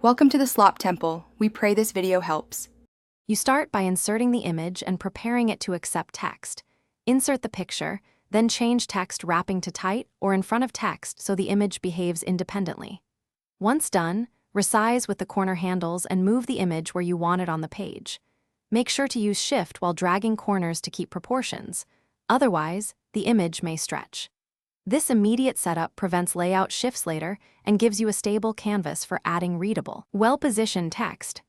Welcome to the Slop Temple. We pray this video helps. You start by inserting the image and preparing it to accept text. Insert the picture, then change text wrapping to tight or in front of text so the image behaves independently. Once done, resize with the corner handles and move the image where you want it on the page. Make sure to use Shift while dragging corners to keep proportions. Otherwise, the image may stretch. This immediate setup prevents layout shifts later and gives you a stable canvas for adding readable, well-positioned text.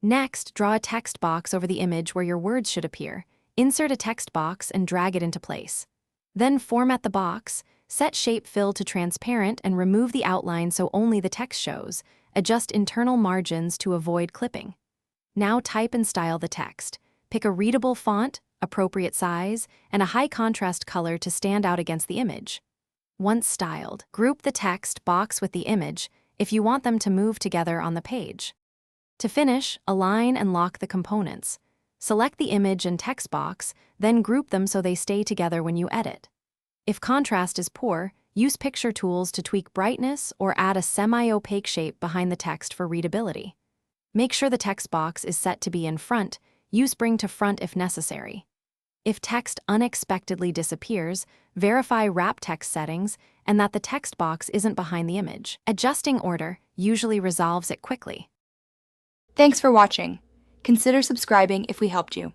Next, draw a text box over the image where your words should appear. Insert a text box and drag it into place. Then format the box, set shape fill to transparent and remove the outline so only the text shows. Adjust internal margins to avoid clipping. Now type and style the text. Pick a readable font, appropriate size, and a high contrast color to stand out against the image. Once styled, group the text box with the image if you want them to move together on the page. To finish, align and lock the components. Select the image and text box, then group them so they stay together when you edit. If contrast is poor, use picture tools to tweak brightness or add a semi-opaque shape behind the text for readability. Make sure the text box is set to be in front. Use bring to front if necessary. If text unexpectedly disappears, verify wrap text settings and that the text box isn't behind the image. Adjusting order usually resolves it quickly. Thanks for watching. Consider subscribing if we helped you.